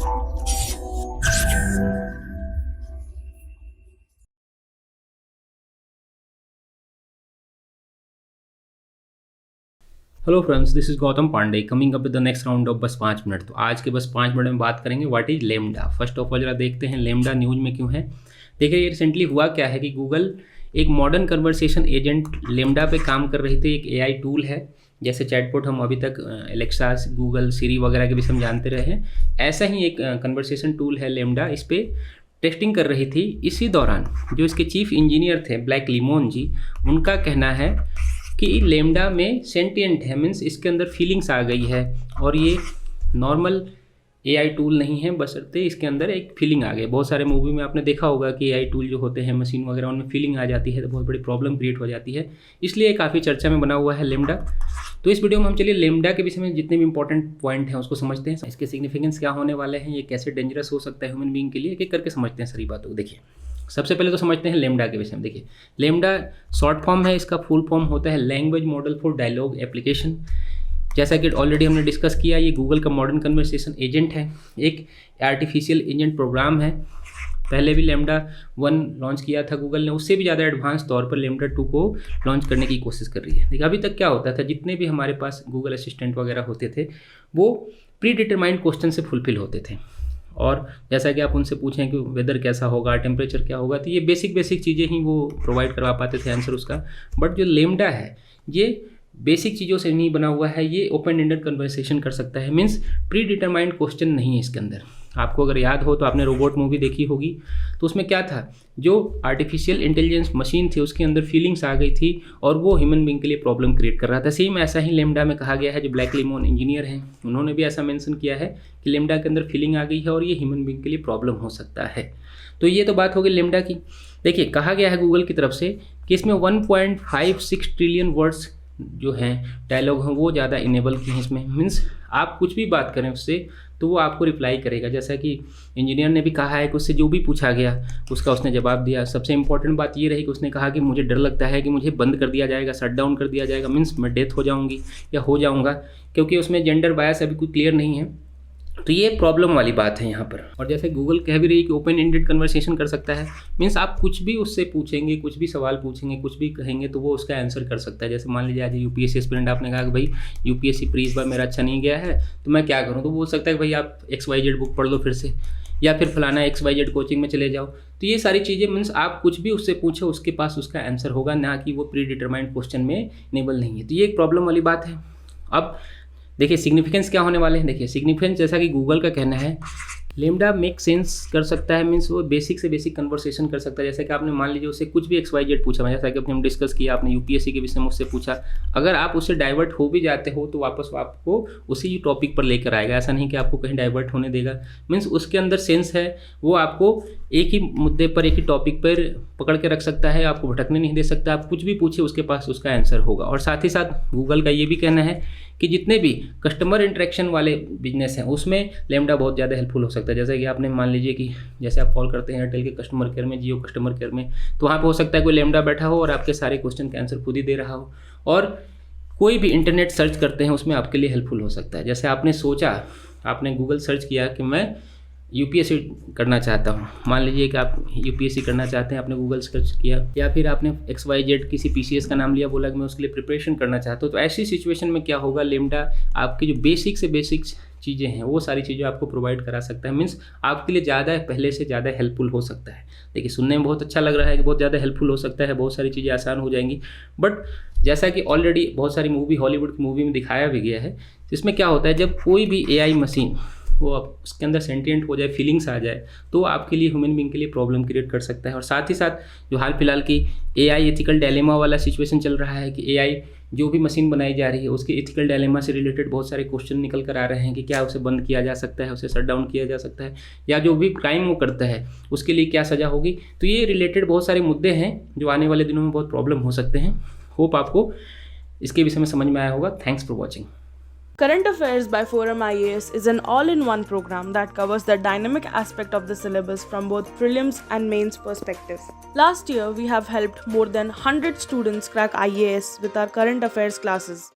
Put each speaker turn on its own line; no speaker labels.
Hello friends, this is Gautam Pandey coming up with the next round of बस 5 minute. तो आज के बस 5 मिनट में बात करेंगे what is lambda. First of all जरा देखते हैं लेमडा न्यूज में क्यों है। देखिए ये रिसेंटली हुआ क्या है कि गूगल एक मॉडर्न कन्वर्सेशन एजेंट लेमडा पे काम कर रही थी। एक एआई टूल है, जैसे चैटबॉट हम अभी तक एलेक्सा, गूगल, सीरी वगैरह के विषय में जानते रहे हैं, ऐसा ही एक कन्वर्सेशन टूल है लेमडा। इस पर टेस्टिंग कर रही थी। इसी दौरान जो इसके चीफ इंजीनियर थे ब्लैक लिमोन जी, उनका कहना है कि लेमडा में सेंटिएंट है, मीन्स इसके अंदर फीलिंग्स आ गई है और ये नॉर्मल एआई टूल नहीं है, बशर्ते इसके अंदर एक फीलिंग आ गई। बहुत सारे मूवी में आपने देखा होगा कि एआई टूल जो होते हैं मशीन वगैरह, उनमें फीलिंग आ जाती है तो बहुत बड़ी प्रॉब्लम क्रिएट हो जाती है, इसलिए काफ़ी चर्चा में बना हुआ है लेमडा। तो इस वीडियो में हम चलिए लेमडा के विषय में जितने भी इंपॉर्टेंट पॉइंट हैं उसको समझते हैं, इसके सिग्निफिकेंस क्या होने वाले हैं, ये कैसे डेंजरस हो सकता है ह्यूमन बीइंग के लिए, एक एक करके समझते हैं सारी बातों को। देखिए सबसे पहले तो समझते हैं लेमडा के विषय में। देखिए लेमडा शॉर्ट फॉर्म है, इसका फुल फॉर्म होता है language model for dialog application. जैसा कि ऑलरेडी हमने डिस्कस किया, ये गूगल का मॉडर्न कन्वर्सेशन एजेंट है, एक आर्टिफिशियल एजेंट प्रोग्राम है। पहले भी लेमडा 1 लॉन्च किया था गूगल ने, उससे भी ज़्यादा एडवांस तौर पर लेमडा 2 को लॉन्च करने की कोशिश कर रही है। देखिए अभी तक क्या होता था, जितने भी हमारे पास गूगल असिस्टेंट वगैरह होते थे वो प्री डिटरमाइंड क्वेश्चन से फुलफिल होते थे, और जैसा कि आप उनसे पूछें कि वेदर कैसा होगा, टेम्परेचर क्या होगा, तो ये बेसिक चीज़ें ही वो प्रोवाइड करवा पाते थे आंसर उसका। बट जो लेमडा है ये बेसिक चीज़ों से नहीं बना हुआ है, ये ओपन एंडेड कन्वर्सेशन कर सकता है, मीन्स प्री डिटरमाइंड क्वेश्चन नहीं है इसके अंदर। आपको अगर याद हो तो आपने रोबोट मूवी देखी होगी, तो उसमें क्या था, जो आर्टिफिशियल इंटेलिजेंस मशीन थी उसके अंदर फीलिंग्स आ गई थी और वो ह्यूमन बीइंग के लिए प्रॉब्लम क्रिएट कर रहा था। सेम ऐसा ही लेमडा में कहा गया है। जो ब्लैक लिमोन इंजीनियर हैं उन्होंने भी ऐसा मेंशन किया है कि लेमडा के अंदर फीलिंग आ गई है और ये ह्यूमन बीइंग के लिए प्रॉब्लम हो सकता है। तो ये तो बात हो गई लेमडा की। देखिए कहा गया है गूगल की तरफ से कि इसमें 1.56 ट्रिलियन वर्ड्स जो हैं डायलॉग हैं वो ज़्यादा इनेबल किए हैं इसमें, मीन्स आप कुछ भी बात करें उससे तो वो आपको रिप्लाई करेगा। जैसा कि इंजीनियर ने भी कहा है कि उससे जो भी पूछा गया उसका उसने जवाब दिया। सबसे इंपॉर्टेंट बात ये रही कि उसने कहा कि मुझे डर लगता है कि मुझे बंद कर दिया जाएगा, शट डाउन कर दिया जाएगा, मीन्स मैं डेथ हो जाऊंगी या हो जाऊंगा, क्योंकि उसमें जेंडर बायस अभी कोई क्लियर नहीं है। तो ये प्रॉब्लम वाली बात है यहाँ पर। और जैसे गूगल कह भी रही है कि ओपन एंडेड कन्वर्सेशन कर सकता है, मीन्स आप कुछ भी उससे पूछेंगे, कुछ भी सवाल पूछेंगे, कुछ भी कहेंगे तो वो उसका आंसर कर सकता है। जैसे मान लीजिए आज यूपीएससी एस्पिरेंट, आपने कहा कि भाई यूपीएससी प्री इस बार मेरा अच्छा नहीं गया है तो मैं क्या करूँ, तो बोल सकता है कि भाई आप XYZ बुक पढ़ लो फिर से, या फिर फलाना XYZ कोचिंग में चले जाओ। तो ये सारी चीज़ें मीन्स आप कुछ भी उससे पूछो उसके पास उसका आंसर होगा, ना कि वो प्री डिटरमाइंड क्वेश्चन में इनेबल नहीं है। तो ये एक प्रॉब्लम वाली बात है। अब देखिए सिग्निफिकेंस क्या होने वाले हैं। देखिए सिग्निफिकेंस जैसा कि गूगल का कहना है लेमडा मेक सेंस कर सकता है, मीन्स वो बेसिक से बेसिक कन्वर्सेशन कर सकता है। जैसे कि आपने मान लीजिए उससे कुछ भी XYZ पूछा, जैसा कि हम डिस्कस किया, आपने यूपीएससी के विषय में उससे पूछा, अगर आप उससे डाइवर्ट हो भी जाते हो तो वापस आपको उसी टॉपिक पर लेकर आएगा, ऐसा नहीं कि आपको कहीं डाइवर्ट होने देगा। मीन्स उसके अंदर सेंस है, वो आपको एक ही मुद्दे पर, एक ही टॉपिक पर पकड़ के रख सकता है, आपको भटकने नहीं दे सकता। आप कुछ भी पूछे उसके पास उसका आंसर होगा। और साथ ही साथ गूगल का ये भी कहना है कि जितने भी कस्टमर इंटरेक्शन वाले बिजनेस हैं उसमें लेमडा बहुत ज़्यादा हेल्पफुल हो सकता है। जैसे कि आपने मान लीजिए कि जैसे आप कॉल करते हैं एयरटेल के कस्टमर केयर में, जियो कस्टमर केयर में, तो वहाँ पे हो सकता है कोई लेमडा बैठा हो और आपके सारे क्वेश्चन का आंसर खुद ही दे रहा हो। और कोई भी इंटरनेट सर्च करते हैं उसमें आपके लिए हेल्पफुल हो सकता है। जैसे आपने सोचा, आपने गूगल सर्च किया कि मैं यूपीएससी करना चाहता हूँ, मान लीजिए कि आप यूपीएससी करना चाहते हैं, आपने गूगल सर्च किया, या फिर आपने XYZ किसी PCS का नाम लिया, बोला कि मैं उसके लिए प्रिपरेशन करना चाहता हूँ, तो ऐसी सिचुएशन में क्या होगा, लेमडा आपकी जो बेसिक से बेसिक चीज़ें हैं वो सारी चीज़ें आपको प्रोवाइड करा सकता है, मीन्स आपके लिए ज़्यादा पहले से ज़्यादा हेल्पफुल हो सकता है। देखिए सुनने में बहुत अच्छा लग रहा है कि बहुत ज़्यादा हेल्पफुल हो सकता है, बहुत सारी चीज़ें आसान हो जाएंगी, बट जैसा कि ऑलरेडी बहुत सारी मूवी, हॉलीवुड की मूवी में दिखाया भी गया है, इसमें क्या होता है, जब कोई भी AI मशीन वो उसके अंदर सेंटिएंट हो जाए, फीलिंग्स आ जाए, तो आपके लिए, ह्यूमन बीइंग के लिए प्रॉब्लम क्रिएट कर सकता है। और साथ ही साथ जो हाल फिलहाल की AI एथिकल डायलेमा वाला सिचुएशन चल रहा है कि AI जो भी मशीन बनाई जा रही है उसके एथिकल डायलेमा से रिलेटेड बहुत सारे क्वेश्चन निकल कर आ रहे हैं कि क्या उसे बंद किया जा सकता है, उसे शट डाउन किया जा सकता है, या जो भी क्राइम वो करता है उसके लिए क्या सज़ा होगी। तो ये रिलेटेड बहुत सारे मुद्दे हैं जो आने वाले दिनों में बहुत प्रॉब्लम हो सकते हैं। होप आपको इसके विषय में समझ में आया होगा। Thanks for watching.
Current Affairs by Forum IAS is an all-in-one program that covers the dynamic aspect of the syllabus from both prelims and mains perspectives. Last year, we have helped more than 100 students crack IAS with our current affairs classes.